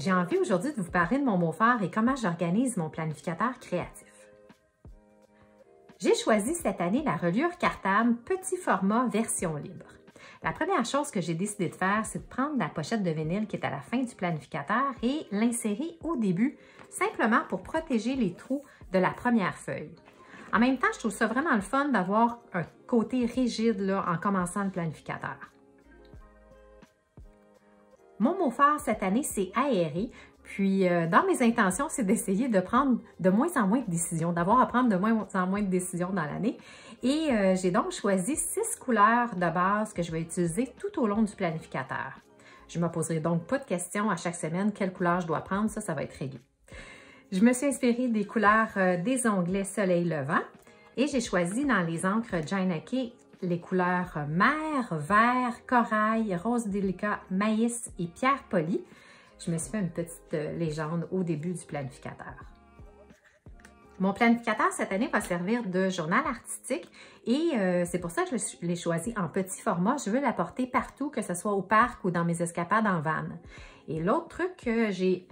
J'ai envie aujourd'hui de vous parler de mon mot phare et comment j'organise mon planificateur créatif. J'ai choisi cette année la reliure Cartable petit format version libre. La première chose que j'ai décidé de faire, c'est de prendre la pochette de vinyle qui est à la fin du planificateur et l'insérer au début, simplement pour protéger les trous de la première feuille. En même temps, je trouve ça vraiment le fun d'avoir un côté rigide là, en commençant le planificateur. Mon mot phare cette année, c'est aérer. Puis, dans mes intentions, c'est d'essayer de prendre de moins en moins de décisions, d'avoir à prendre de moins en moins de décisions dans l'année. Et j'ai donc choisi 6 couleurs de base que je vais utiliser tout au long du planificateur. Je ne me poserai donc pas de questions à chaque semaine quelle couleur je dois prendre, ça va être réglé. Je me suis inspirée des couleurs des onglets Soleil Levant et j'ai choisi dans les encres Giant Key les couleurs mer, vert, corail, rose délicat, maïs et pierre polie. Je me suis fait une petite légende au début du planificateur. Mon planificateur cette année va servir de journal artistique et c'est pour ça que je l'ai choisi en petit format. Je veux l'apporter partout, que ce soit au parc ou dans mes escapades en van. Et l'autre truc que j'ai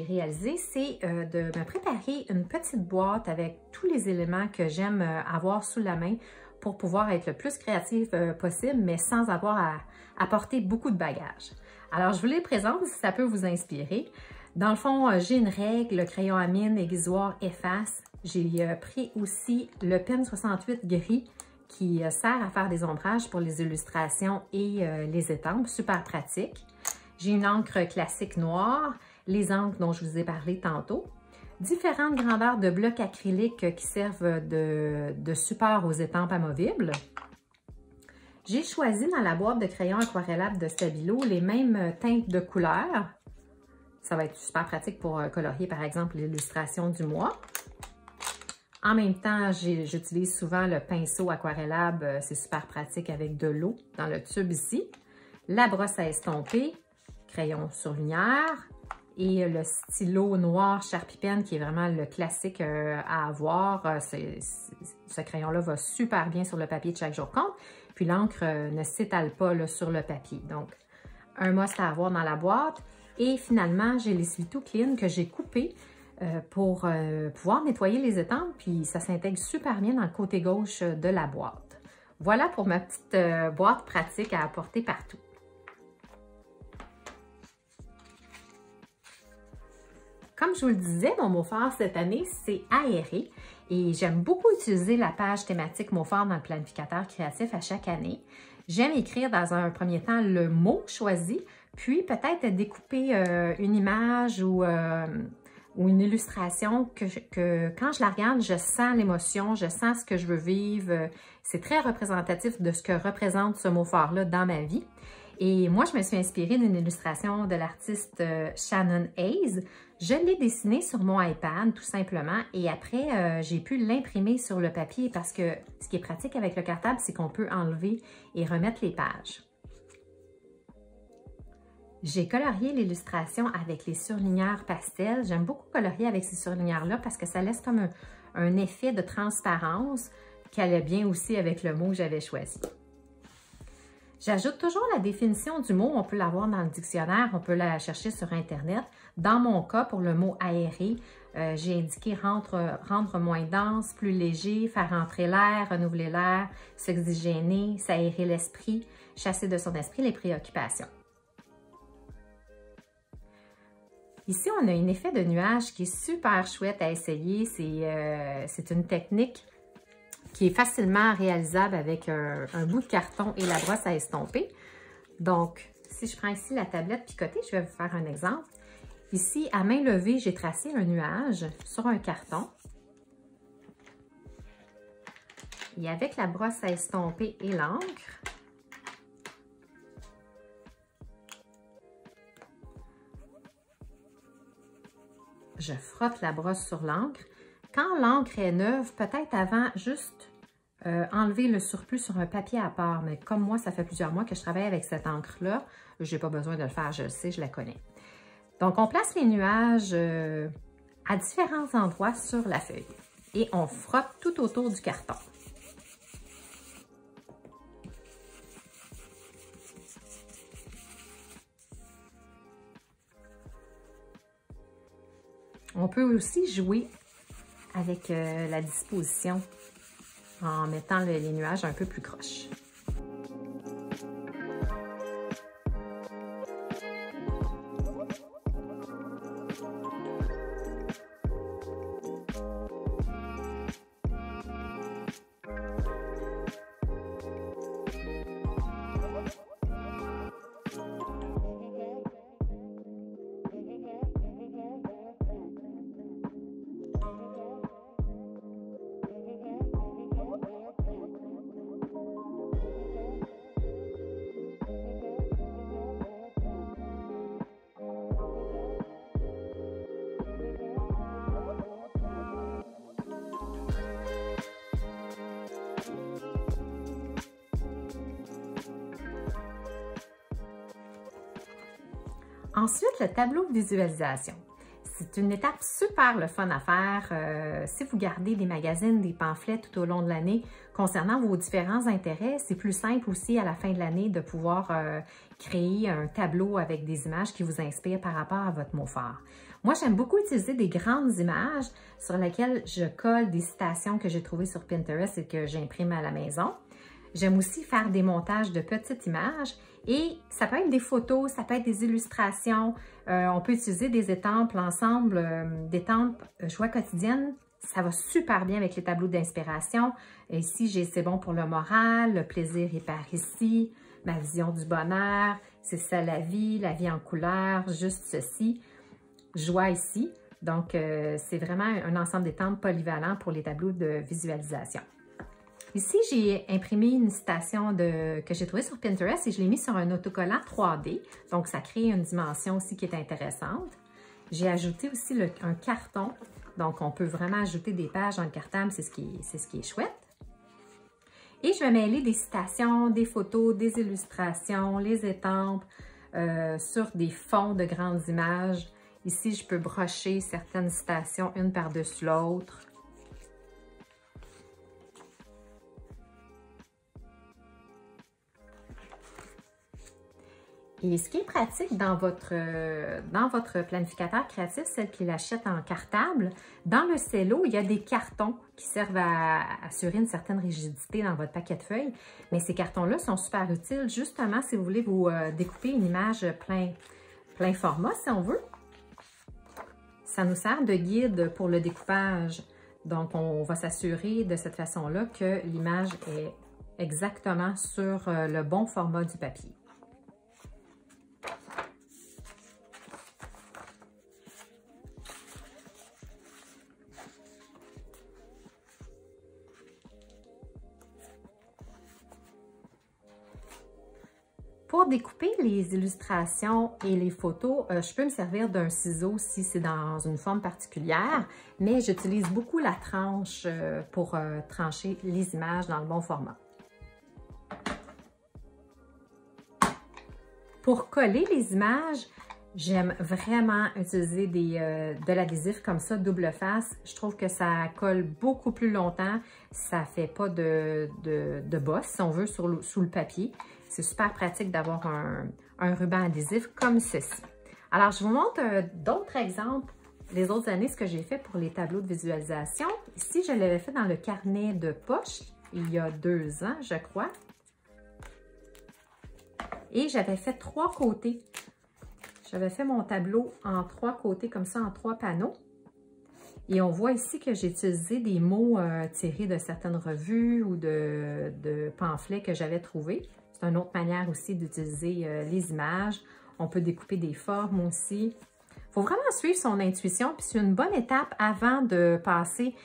réalisé, c'est de me préparer une petite boîte avec tous les éléments que j'aime avoir sous la main pour pouvoir être le plus créatif possible, mais sans avoir à porter beaucoup de bagages. Alors, je vous les présente si ça peut vous inspirer. Dans le fond, j'ai une règle, le crayon à mine, aiguisoire, efface. J'ai pris aussi le pen 68 gris qui sert à faire des ombrages pour les illustrations et les étampes. Super pratique. J'ai une encre classique noire, les encres dont je vous ai parlé tantôt. Différentes grandeurs de blocs acryliques qui servent de support aux étampes amovibles. J'ai choisi dans la boîte de crayons aquarellables de Stabilo les mêmes teintes de couleurs. Ça va être super pratique pour colorier par exemple l'illustration du mois. En même temps, j'utilise souvent le pinceau aquarellable, c'est super pratique avec de l'eau dans le tube ici. La brosse à estomper, crayon surligneur. Et le stylo noir Sharpie Pen qui est vraiment le classique à avoir. Ce crayon-là va super bien sur le papier de chaque jour compte. Puis l'encre ne s'étale pas là, sur le papier. Donc, un must à avoir dans la boîte. Et finalement, j'ai l'essuie-tout Clean que j'ai coupé pour pouvoir nettoyer les étampes. Puis ça s'intègre super bien dans le côté gauche de la boîte. Voilà pour ma petite boîte pratique à apporter partout. Comme je vous le disais, mon mot phare cette année, c'est aérer. Et j'aime beaucoup utiliser la page thématique mot phare dans le planificateur créatif à chaque année. J'aime écrire dans un premier temps le mot choisi, puis peut-être découper une image ou une illustration que quand je la regarde, je sens l'émotion, je sens ce que je veux vivre. C'est très représentatif de ce que représente ce mot phare-là dans ma vie. Et moi, je me suis inspirée d'une illustration de l'artiste Shannon Hayes. Je l'ai dessinée sur mon iPad, tout simplement, et après, j'ai pu l'imprimer sur le papier parce que ce qui est pratique avec le cartable, c'est qu'on peut enlever et remettre les pages. J'ai colorié l'illustration avec les surligneurs pastel. J'aime beaucoup colorier avec ces surligneurs-là parce que ça laisse comme un effet de transparence qui allait bien aussi avec le mot que j'avais choisi. J'ajoute toujours la définition du mot, on peut l'avoir dans le dictionnaire, on peut la chercher sur Internet. Dans mon cas, pour le mot aérer, j'ai indiqué rendre moins dense, plus léger, faire entrer l'air, renouveler l'air, s'oxygéner, s'aérer l'esprit, chasser de son esprit les préoccupations. Ici, on a un effet de nuage qui est super chouette à essayer. C'est une technique qui est facilement réalisable avec un bout de carton et la brosse à estomper. Donc, si je prends ici la tablette picotée, je vais vous faire un exemple. Ici, à main levée, j'ai tracé un nuage sur un carton. Et avec la brosse à estomper et l'encre, je frotte la brosse sur l'encre. Quand l'encre est neuve, peut-être avant juste enlever le surplus sur un papier à part. Mais comme moi, ça fait plusieurs mois que je travaille avec cette encre-là, je n'ai pas besoin de le faire, je le sais, je la connais. Donc, on place les nuages à différents endroits sur la feuille et on frotte tout autour du carton. On peut aussi jouer avec la disposition en mettant les nuages un peu plus croches. Ensuite, le tableau de visualisation. C'est une étape super le fun à faire. Si vous gardez des magazines, des pamphlets tout au long de l'année concernant vos différents intérêts, c'est plus simple aussi à la fin de l'année de pouvoir créer un tableau avec des images qui vous inspirent par rapport à votre mot fort. Moi, j'aime beaucoup utiliser des grandes images sur lesquelles je colle des citations que j'ai trouvées sur Pinterest et que j'imprime à la maison. J'aime aussi faire des montages de petites images et ça peut être des photos, ça peut être des illustrations. On peut utiliser des estampes, l'ensemble d'estampes joie quotidienne. Ça va super bien avec les tableaux d'inspiration. Ici, j'ai c'est bon pour le moral, le plaisir est par ici, ma vision du bonheur, c'est ça la vie en couleur, juste ceci, joie ici. Donc, c'est vraiment un ensemble d'estampes polyvalent pour les tableaux de visualisation. Ici, j'ai imprimé une citation que j'ai trouvée sur Pinterest et je l'ai mis sur un autocollant 3D. Donc, ça crée une dimension aussi qui est intéressante. J'ai ajouté aussi un carton. Donc, on peut vraiment ajouter des pages dans le cartable, c'est ce qui est chouette. Et je vais mêler des citations, des photos, des illustrations, les estampes sur des fonds de grandes images. Ici, je peux brocher certaines citations une par-dessus l'autre. Et ce qui est pratique dans votre planificateur créatif, celle qui l'achète en cartable, dans le cello, il y a des cartons qui servent à assurer une certaine rigidité dans votre paquet de feuilles. Mais ces cartons-là sont super utiles, justement, si vous voulez vous découper une image plein format, si on veut. Ça nous sert de guide pour le découpage. Donc, on va s'assurer de cette façon-là que l'image est exactement sur le bon format du papier. Pour découper les illustrations et les photos, je peux me servir d'un ciseau si c'est dans une forme particulière, mais j'utilise beaucoup la tranche pour trancher les images dans le bon format. Pour coller les images, j'aime vraiment utiliser de l'adhésif comme ça, double face. Je trouve que ça colle beaucoup plus longtemps. Ça ne fait pas de bosse, si on veut, sous le papier. C'est super pratique d'avoir un ruban adhésif comme ceci. Alors, je vous montre d'autres exemples les autres années, ce que j'ai fait pour les tableaux de visualisation. Ici, je l'avais fait dans le carnet de poche il y a 2 ans, je crois. Et j'avais fait 3 côtés. J'avais fait mon tableau en 3 côtés, comme ça, en 3 panneaux. Et on voit ici que j'ai utilisé des mots tirés de certaines revues ou de pamphlets que j'avais trouvés. C'est une autre manière aussi d'utiliser les images. On peut découper des formes aussi. Il faut vraiment suivre son intuition, puis c'est une bonne étape avant de passer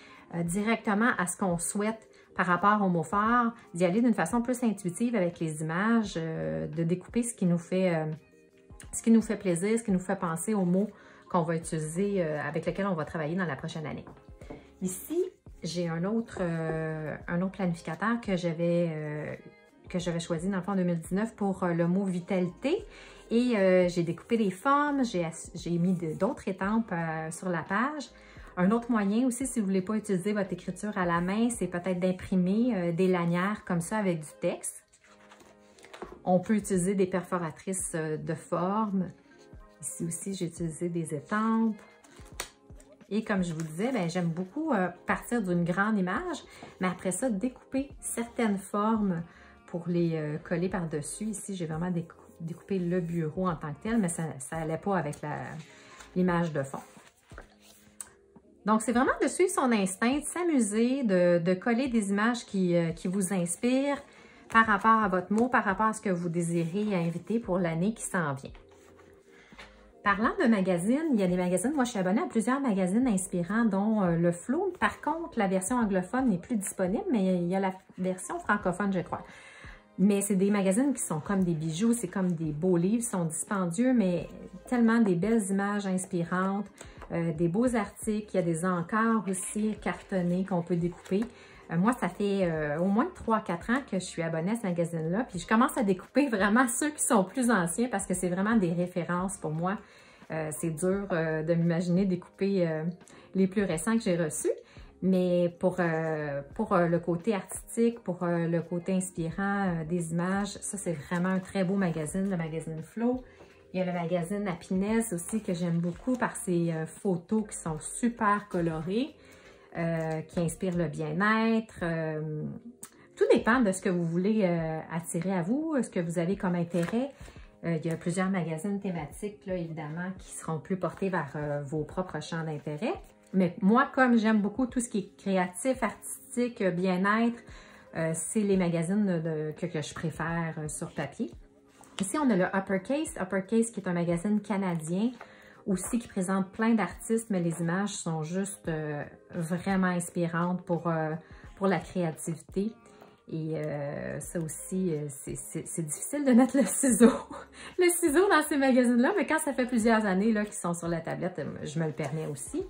directement à ce qu'on souhaite par rapport au mot fort, d'y aller d'une façon plus intuitive avec les images, de découper ce qui nous fait plaisir, ce qui nous fait penser aux mots qu'on va utiliser, avec lesquels on va travailler dans la prochaine année. Ici, j'ai un autre planificateur que j'avais choisi dans le fond en 2019 pour le mot vitalité. Et j'ai découpé des formes, j'ai mis d'autres étampes sur la page. Un autre moyen aussi, si vous ne voulez pas utiliser votre écriture à la main, c'est peut-être d'imprimer des lanières comme ça avec du texte. On peut utiliser des perforatrices de forme. Ici aussi, j'ai utilisé des estampes. Et comme je vous disais, ben, j'aime beaucoup partir d'une grande image, mais après ça, découper certaines formes pour les coller par-dessus. Ici, j'ai vraiment découpé le bureau en tant que tel, mais ça n'allait pas avec l'image de fond. Donc, c'est vraiment de suivre son instinct, de s'amuser, de coller des images qui vous inspirent par rapport à votre mot, par rapport à ce que vous désirez inviter pour l'année qui s'en vient. Parlant de magazines, il y a des magazines, moi je suis abonnée à plusieurs magazines inspirants, dont le Flow. Par contre, la version anglophone n'est plus disponible, mais il y a la version francophone, je crois. Mais c'est des magazines qui sont comme des bijoux, c'est comme des beaux livres, sont dispendieux, mais tellement des belles images inspirantes, des beaux articles, il y a des encarts aussi cartonnés qu'on peut découper. Moi, ça fait au moins 3-4 ans que je suis abonnée à ce magazine-là, puis je commence à découper vraiment ceux qui sont plus anciens parce que c'est vraiment des références pour moi. C'est dur de m'imaginer découper les plus récents que j'ai reçus, mais pour le côté artistique, pour le côté inspirant des images, ça c'est vraiment un très beau magazine, le magazine Flow. Il y a le magazine Happiness aussi que j'aime beaucoup par ses photos qui sont super colorées. Qui inspire le bien-être. Tout dépend de ce que vous voulez attirer à vous, ce que vous avez comme intérêt. Il y a plusieurs magazines thématiques, là, évidemment, qui seront plus portés vers vos propres champs d'intérêt. Mais moi, comme j'aime beaucoup tout ce qui est créatif, artistique, bien-être, c'est les magazines que je préfère sur papier. Ici, on a le Uppercase. Uppercase qui est un magazine canadien aussi qui présente plein d'artistes, mais les images sont juste vraiment inspirantes pour la créativité. Et ça aussi, c'est difficile de mettre le ciseau dans ces magazines-là, mais quand ça fait plusieurs années qu'ils sont sur la tablette, je me le permets aussi.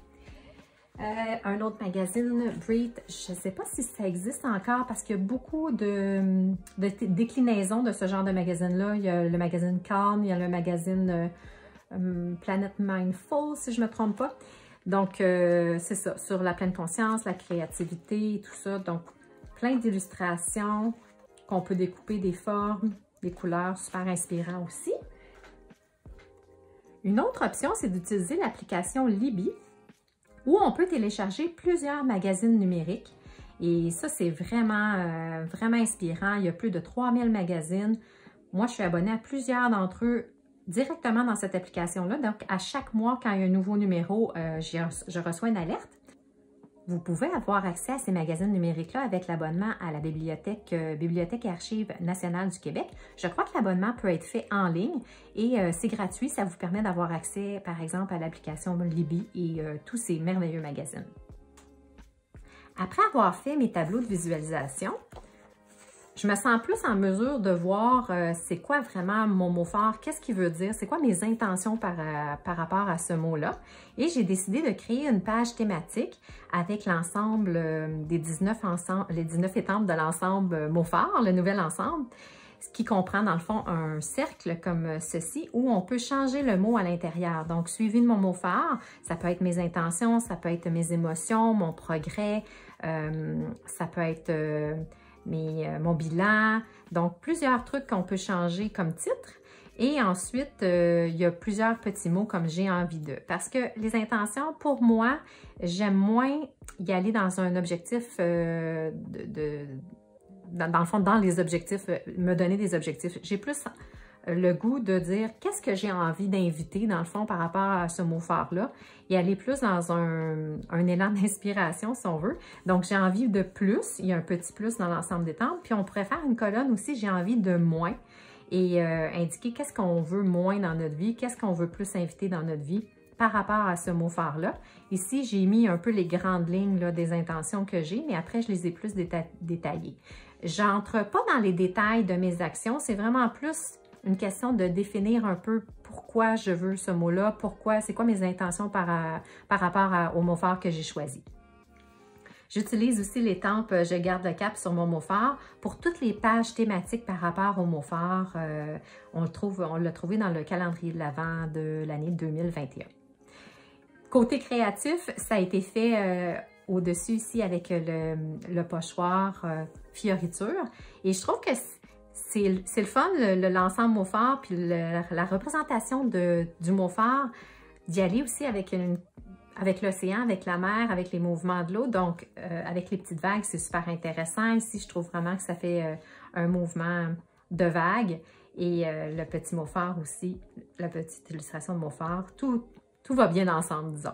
Un autre magazine, Breathe, je ne sais pas si ça existe encore parce qu'il y a beaucoup de déclinaisons de ce genre de magazine-là. Il y a le magazine Calm, il y a le magazine Planet Mindful, si je ne me trompe pas. Donc, c'est ça, sur la pleine conscience, la créativité et tout ça. Donc, plein d'illustrations qu'on peut découper des formes, des couleurs, super inspirant aussi. Une autre option, c'est d'utiliser l'application Libby, où on peut télécharger plusieurs magazines numériques. Et ça, c'est vraiment, vraiment inspirant. Il y a plus de 3000 magazines. Moi, je suis abonnée à plusieurs d'entre eux directement dans cette application-là. Donc, à chaque mois, quand il y a un nouveau numéro, je reçois une alerte. Vous pouvez avoir accès à ces magazines numériques-là avec l'abonnement à la Bibliothèque et Archives nationales du Québec. Je crois que l'abonnement peut être fait en ligne et c'est gratuit. Ça vous permet d'avoir accès, par exemple, à l'application Libby et tous ces merveilleux magazines. Après avoir fait mes tableaux de visualisation, je me sens plus en mesure de voir c'est quoi vraiment mon mot fort, qu'est-ce qu'il veut dire, c'est quoi mes intentions par rapport à ce mot-là. Et j'ai décidé de créer une page thématique avec l'ensemble les 19 étampes de l'ensemble mot fort, le nouvel ensemble, ce qui comprend dans le fond un cercle comme ceci où on peut changer le mot à l'intérieur. Donc, suivi de mon mot fort, ça peut être mes intentions, ça peut être mes émotions, mon progrès, ça peut être mon bilan, donc plusieurs trucs qu'on peut changer comme titre. Et ensuite, il y a plusieurs petits mots comme j'ai envie de. Parce que les intentions, pour moi, j'aime moins y aller dans un objectif dans le fond, dans les objectifs, me donner des objectifs. J'ai plus le goût de dire qu'est-ce que j'ai envie d'inviter, dans le fond, par rapport à ce mot fort-là, et aller plus dans un élan d'inspiration, si on veut. Donc, j'ai envie de plus, il y a un petit plus dans l'ensemble des tempes, puis on pourrait faire une colonne aussi, j'ai envie de moins, et indiquer qu'est-ce qu'on veut moins dans notre vie, qu'est-ce qu'on veut plus inviter dans notre vie par rapport à ce mot fort-là. Ici, j'ai mis un peu les grandes lignes là, des intentions que j'ai, mais après, je les ai plus détaillées. J'entre pas dans les détails de mes actions, c'est vraiment plus une question de définir un peu pourquoi je veux ce mot-là, c'est quoi mes intentions par rapport au mot fort que j'ai choisi. J'utilise aussi l'étampe « Je garde le cap » sur mon mot fort pour toutes les pages thématiques par rapport au mot fort. On l'a trouvé dans le calendrier de l'Avent de l'année 2021. Côté créatif, ça a été fait au-dessus ici avec le pochoir fioriture. Et je trouve que c'est le fun, l'ensemble mot fort, puis la représentation du mot fort, d'y aller aussi avec avec l'océan, avec la mer, avec les mouvements de l'eau. Donc, avec les petites vagues, c'est super intéressant. Ici, je trouve vraiment que ça fait un mouvement de vagues. Et le petit mot phare aussi, la petite illustration de mot phare, tout va bien ensemble, disons.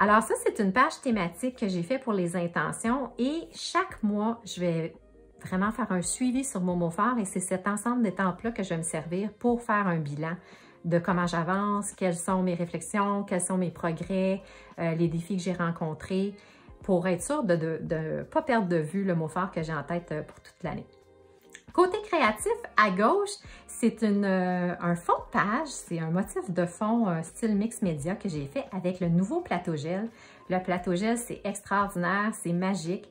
Alors ça, c'est une page thématique que j'ai fait pour les intentions et chaque mois, je vais vraiment faire un suivi sur mon mot phare et c'est cet ensemble d'étampes-là que je vais me servir pour faire un bilan de comment j'avance, quelles sont mes réflexions, quels sont mes progrès, les défis que j'ai rencontrés pour être sûre de ne pas perdre de vue le mot phare que j'ai en tête pour toute l'année. Côté créatif, à gauche, c'est un fond de page, c'est un motif de fond style mix média que j'ai fait avec le nouveau plateau gel. Le plateau gel, c'est extraordinaire, c'est magique.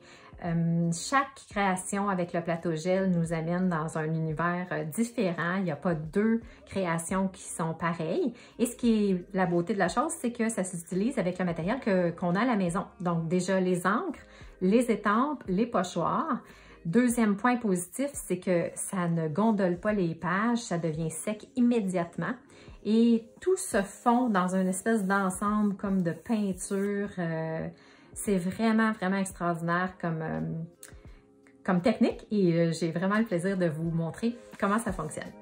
Chaque création avec le plateau gel nous amène dans un univers différent. Il n'y a pas deux créations qui sont pareilles. Et ce qui est la beauté de la chose, c'est que ça s'utilise avec le matériel qu'on a à la maison. Donc déjà les encres, les étampes, les pochoirs. Deuxième point positif, c'est que ça ne gondole pas les pages, ça devient sec immédiatement et tout se fond dans une espèce d'ensemble comme de peinture. C'est vraiment, vraiment extraordinaire comme technique et j'ai vraiment le plaisir de vous montrer comment ça fonctionne.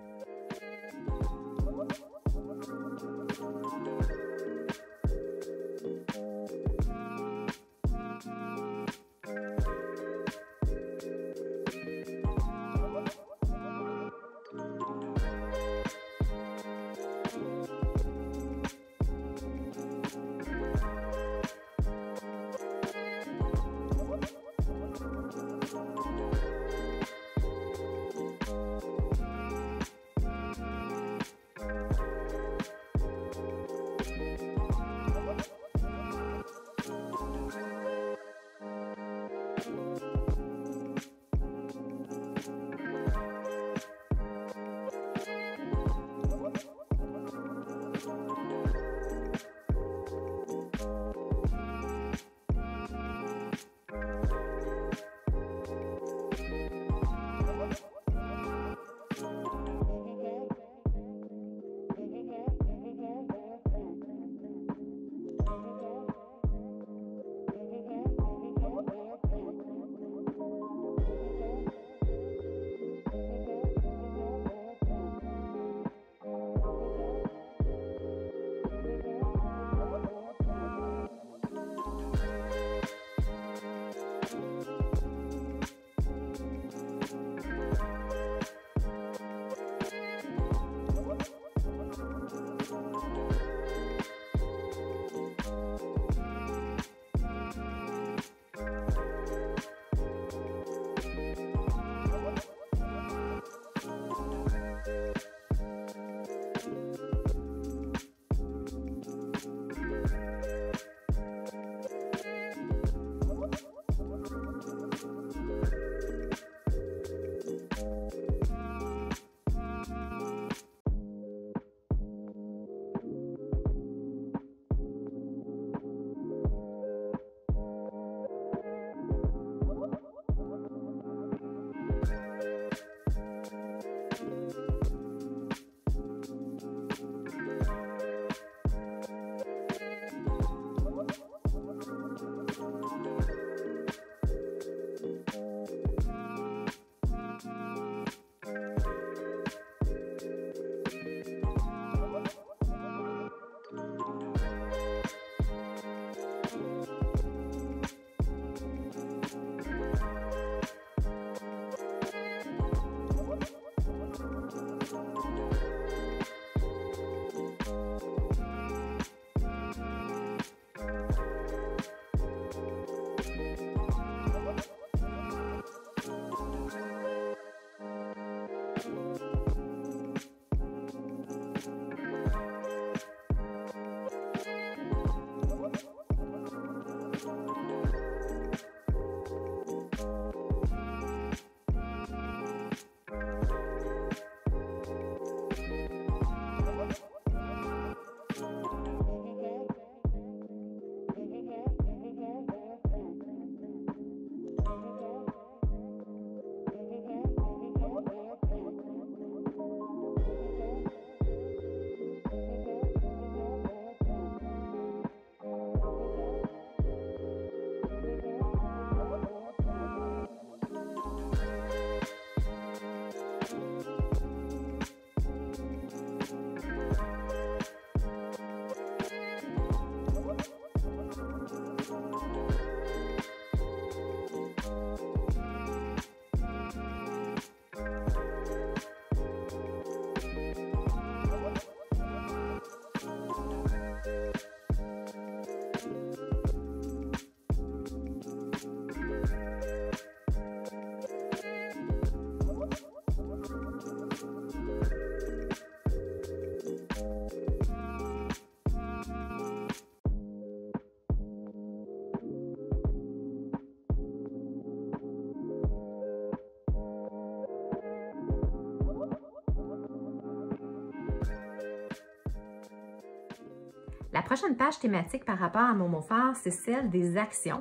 La prochaine page thématique par rapport à mon mot phare, c'est celle des actions.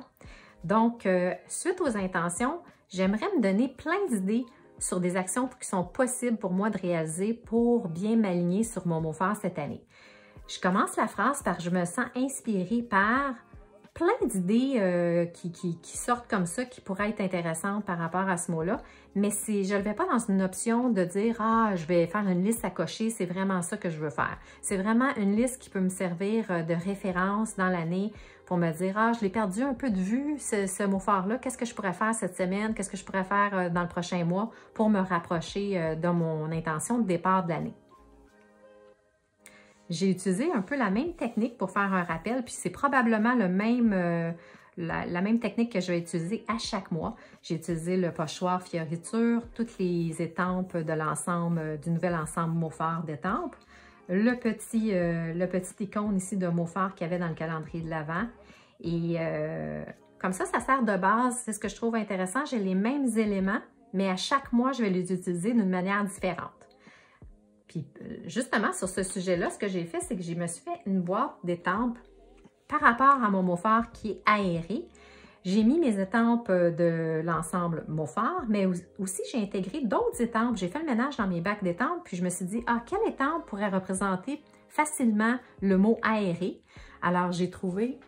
Donc, suite aux intentions, j'aimerais me donner plein d'idées sur des actions qui sont possibles pour moi de réaliser pour bien m'aligner sur mon mot phare cette année. Je commence la phrase par « Je me sens inspirée par » plein d'idées qui sortent comme ça, qui pourraient être intéressantes par rapport à ce mot-là, mais je ne le vais pas dans une option de dire « Ah, je vais faire une liste à cocher, c'est vraiment ça que je veux faire ». C'est vraiment une liste qui peut me servir de référence dans l'année pour me dire « Ah, je l'ai perdu un peu de vue, ce mot phare-là, qu'est-ce que je pourrais faire cette semaine, qu'est-ce que je pourrais faire dans le prochain mois pour me rapprocher de mon intention de départ de l'année ». J'ai utilisé un peu la même technique pour faire un rappel, puis c'est probablement la même technique que je vais utiliser à chaque mois. J'ai utilisé le pochoir fioriture, toutes les étampes de l'ensemble, du nouvel ensemble mot phare d'étampes, le petit icône ici de mot phare qu'il y avait dans le calendrier de l'Avent. Et comme ça sert de base. C'est ce que je trouve intéressant. J'ai les mêmes éléments, mais à chaque mois, je vais les utiliser d'une manière différente. Puis justement, sur ce sujet-là, ce que j'ai fait, c'est que je me suis fait une boîte d'étampes par rapport à mon mot phare qui est aéré. J'ai mis mes étampes de l'ensemble mot phare, mais aussi j'ai intégré d'autres étampes. J'ai fait le ménage dans mes bacs d'étampes, puis je me suis dit, ah, quelle étampe pourrait représenter facilement le mot aéré? Alors, j'ai trouvé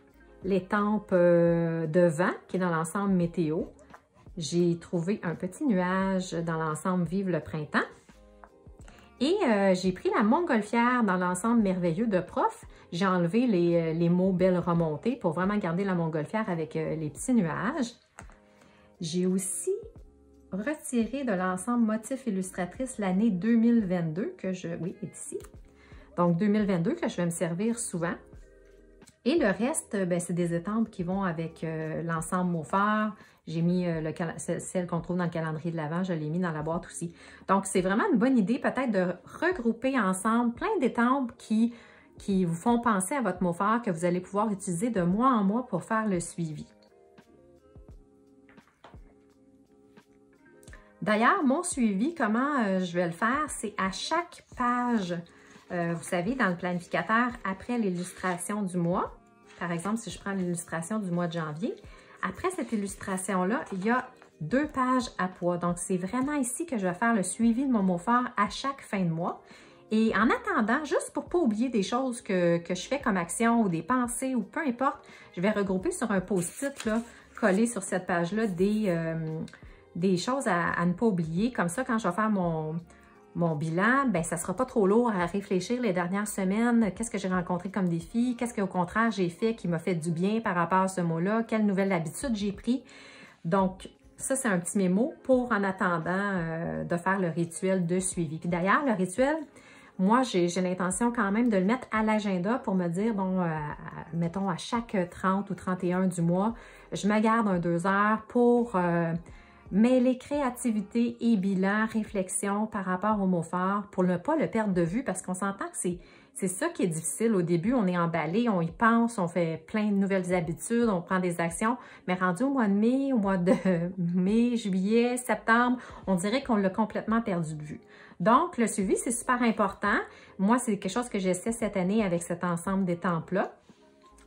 l'étampe de vent qui est dans l'ensemble météo. J'ai trouvé un petit nuage dans l'ensemble Vive le printemps. Et j'ai pris la montgolfière dans l'ensemble merveilleux de prof. J'ai enlevé les mots belle remontée pour vraiment garder la montgolfière avec les petits nuages. J'ai aussi retiré de l'ensemble motif illustratrice l'année 2022 oui, est ici. Donc 2022 que je vais me servir souvent. Et le reste, c'est des étampes qui vont avec l'ensemble mot phare. J'ai mis celle qu'on trouve dans le calendrier de l'Avent, je l'ai mis dans la boîte aussi. Donc, c'est vraiment une bonne idée peut-être de regrouper ensemble plein d'étampes qui vous font penser à votre mot phare que vous allez pouvoir utiliser de mois en mois pour faire le suivi. D'ailleurs, mon suivi, comment je vais le faire, c'est à chaque page, vous savez, dans le planificateur, après l'illustration du mois, par exemple, si je prends l'illustration du mois de janvier, après cette illustration-là, il y a 2 pages à poids. Donc, c'est vraiment ici que je vais faire le suivi de mon mot phare à chaque fin de mois. Et en attendant, juste pour ne pas oublier des choses que je fais comme action ou des pensées ou peu importe, je vais regrouper sur un post-it collé sur cette page-là des choses à ne pas oublier. Comme ça, quand je vais faire mon bilan, ça ne sera pas trop lourd à réfléchir les dernières semaines. Qu'est-ce que j'ai rencontré comme défi? Qu'est-ce qu'au contraire j'ai fait qui m'a fait du bien par rapport à ce mot-là? Quelle nouvelle habitude j'ai pris? Donc, ça, c'est un petit mémo pour en attendant de faire le rituel de suivi. Puis d'ailleurs, le rituel, moi, j'ai l'intention quand même de le mettre à l'agenda pour me dire, bon, mettons à chaque 30 ou 31 du mois, je me garde un 2 heures pour mêler créativité et bilan, réflexion par rapport au mot phare pour ne pas le perdre de vue parce qu'on s'entend que c'est ça qui est difficile. Au début, on est emballé, on y pense, on fait plein de nouvelles habitudes, on prend des actions, mais rendu au mois de mai, au mois de mai, juillet, septembre, on dirait qu'on l'a complètement perdu de vue. Donc, le suivi, c'est super important. Moi, c'est quelque chose que j'essaie cette année avec cet ensemble d'étampes-là.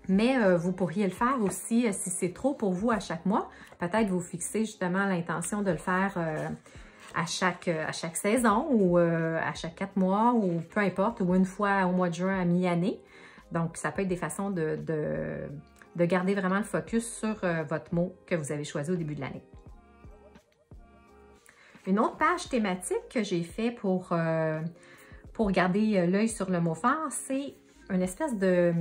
Mais vous pourriez le faire aussi si c'est trop pour vous à chaque mois. Peut-être vous fixer justement l'intention de le faire à chaque saison ou à chaque 4 mois ou peu importe, ou une fois au mois de juin à mi-année. Donc, ça peut être des façons de garder vraiment le focus sur votre mot que vous avez choisi au début de l'année. Une autre page thématique que j'ai fait pour garder l'œil sur le mot phare, c'est une espèce de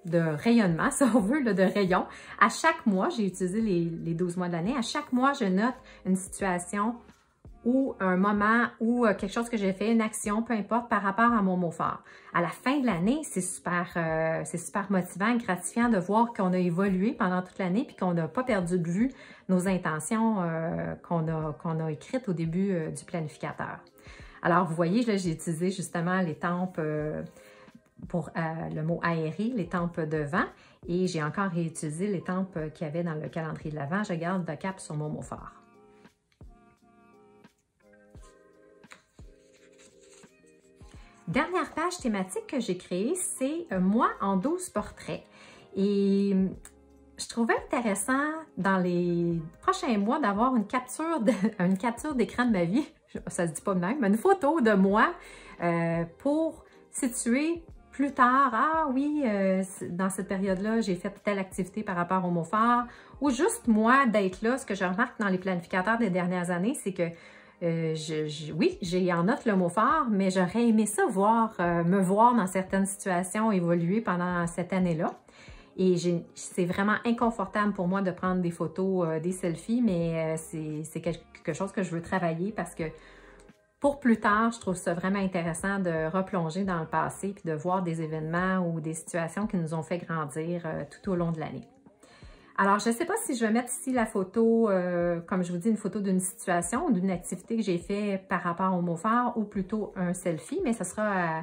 rayonnement, si on veut, de rayon. À chaque mois, j'ai utilisé les 12 mois de l'année, à chaque mois, je note une situation ou un moment ou quelque chose que j'ai fait, une action, peu importe, par rapport à mon mot phare. À la fin de l'année, c'est super motivant et gratifiant de voir qu'on a évolué pendant toute l'année puis qu'on n'a pas perdu de vue nos intentions qu'on a écrites au début du planificateur. Alors, vous voyez, là, j'ai utilisé justement l'étampe pour le mot aéré, l'étampe de vent, et j'ai encore réutilisé l'étampe qu'il y avait dans le calendrier de l'Avent. Je garde le cap sur mon mot phare. Dernière page thématique que j'ai créée, c'est moi en 12 portraits. Et je trouvais intéressant dans les prochains mois d'avoir une capture d'écran de ma vie, ça se dit pas de même, mais une photo de moi pour situer plus tard, ah oui, dans cette période-là, j'ai fait telle activité par rapport au mot phare, ou juste moi d'être là. Ce que je remarque dans les planificateurs des dernières années, c'est que oui, j'ai en note le mot phare, mais j'aurais aimé ça me voir dans certaines situations évoluer pendant cette année-là. Et c'est vraiment inconfortable pour moi de prendre des photos, des selfies, mais c'est quelque chose que je veux travailler parce que pour plus tard, je trouve ça vraiment intéressant de replonger dans le passé puis de voir des événements ou des situations qui nous ont fait grandir tout au long de l'année. Alors, je ne sais pas si je vais mettre ici la photo, comme je vous dis, une photo d'une situation ou d'une activité que j'ai fait par rapport au mot phare ou plutôt un selfie, mais ce sera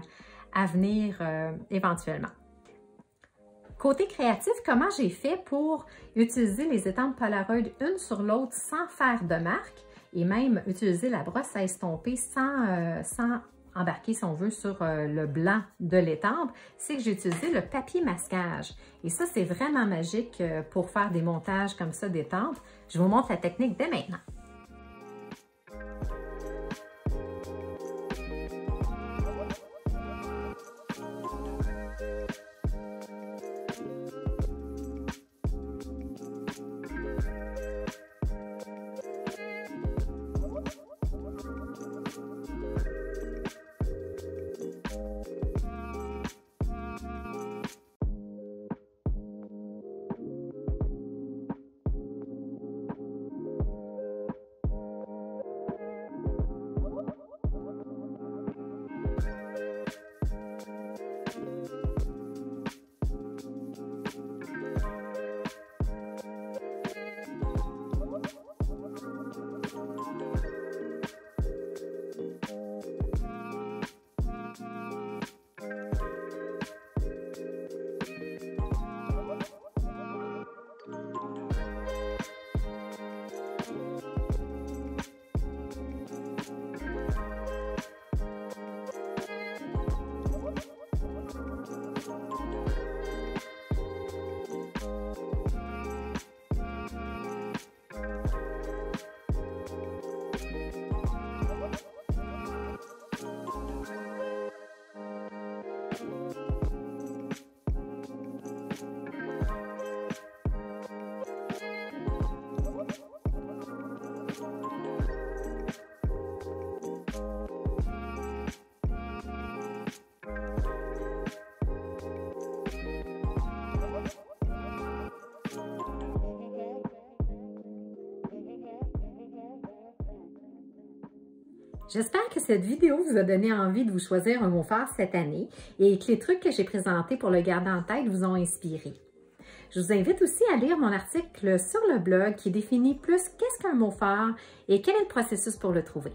à venir éventuellement. Côté créatif, comment j'ai fait pour utiliser les étampes Polaroid une sur l'autre sans faire de marque et même utiliser la brosse à estomper sans embarquer, si on veut, sur le blanc de l'étampe, c'est que j'ai utilisé le papier masquage. Et ça, c'est vraiment magique pour faire des montages comme ça d'étampes. Je vous montre la technique dès maintenant. J'espère que cette vidéo vous a donné envie de vous choisir un mot phare cette année et que les trucs que j'ai présentés pour le garder en tête vous ont inspiré. Je vous invite aussi à lire mon article sur le blog qui définit plus qu'est-ce qu'un mot phare et quel est le processus pour le trouver.